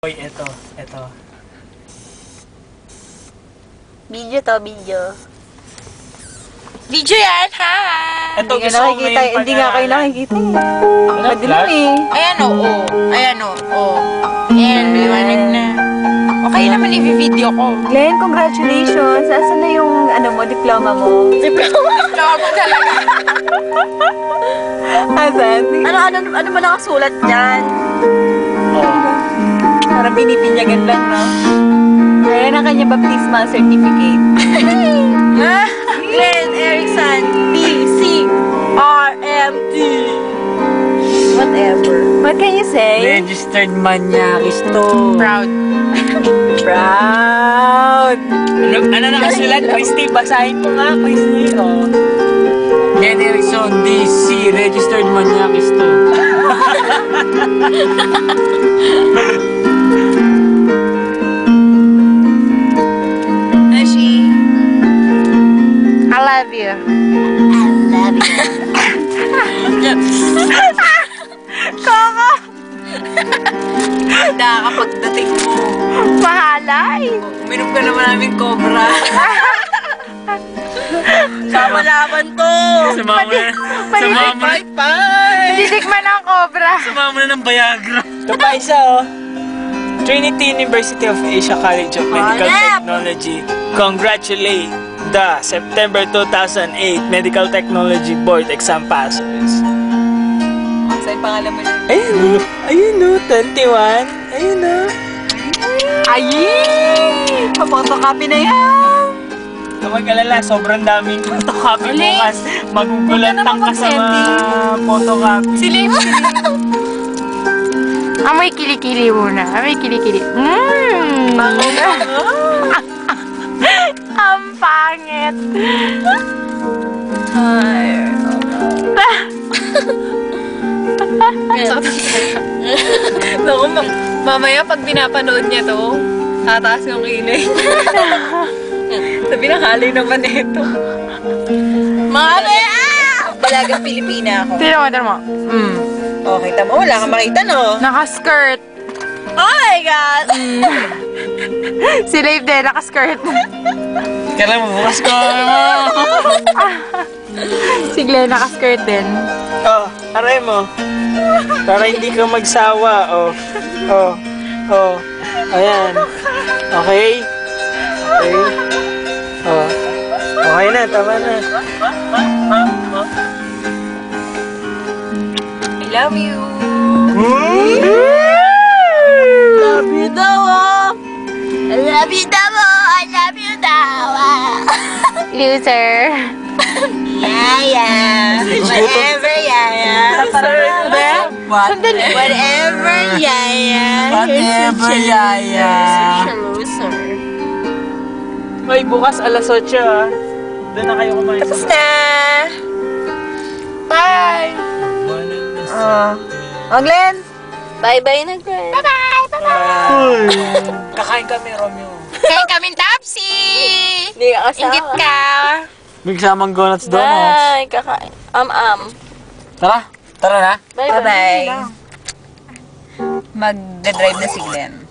Uy, eto. Video to, video. Video yan, ha? Eto, Hindi gusto ko ngayon hindi nga kayo nakikita eh. Madilim eh. Ayan o, Ayan o, Ayan, liwanag na. Okay naman i-video ko. Glenn, congratulations. Asan na yung diploma mo? Diploma talaga. Asan? Ano ba nakasulat dyan? Parang pinipinyagan lang, no? Ayan ang kanya baptismal certificate. Glenn Erickson, BCRMT. Whatever. What can you say? Registered Maniakis to. Proud. Proud. Ano nakasulat? Christy, basahin mo nga, Christy. Glenn Erickson, DC, Registered Maniakis to. Ashi, I love you. I love you. Kaka! Nakakapagdating mo. Mahalay. Uminom ka naman namin cobra. Sama-laban to. Sumama na. Titikman ang cobra. Sumama na ng Viagra. Ito pa isa, Trinity University of Asia College of Medical Technology. Congratulate the September 2008 Medical Technology Board exam passers. Saan pangalan mo yun? Ayun 21. Ayun Ayy! Papotocopy na yan! Huwag mag-alala, sobrang daming photocopy bukas. Magugulantang ka sa mga photocopy. Silim! Amoy kilikili muna. Amoy kilikili. Ang pangit. Naku, mamaya pag pinapanood niya to, tataas yung kilay. Sabi na halay naman ito. Mamaya! Balagang Pilipina ako. Tira mo. Okay, tama. Wala kang makita, no? Naka-skirt. Oh my God! Si Live din, naka-skirt. Kailan mo bukas ko Si Glenn, naka-skirt din. aray mo. Para hindi ka magsawa, Ayan. Okay? Okay na, tama na. I love you! Love you daw. I love you daw. I love you daw. Loser. Yaya! Whatever, Yaya! Sandali. Whatever, Yaya! Whatever, Yaya! Such a loser. Hoy, bukas alas 8, Doon na kayo kumain. Tapos na! Bye. Glenn! Bye-bye na, Glenn! Kakain kami, Romeo. Kain kaming Tapsi. Hindi ka kasama. Ingit ka. May kasamang donuts. Bye! Kakain. Tara na. Bye-bye! Mag-drive na si Glenn.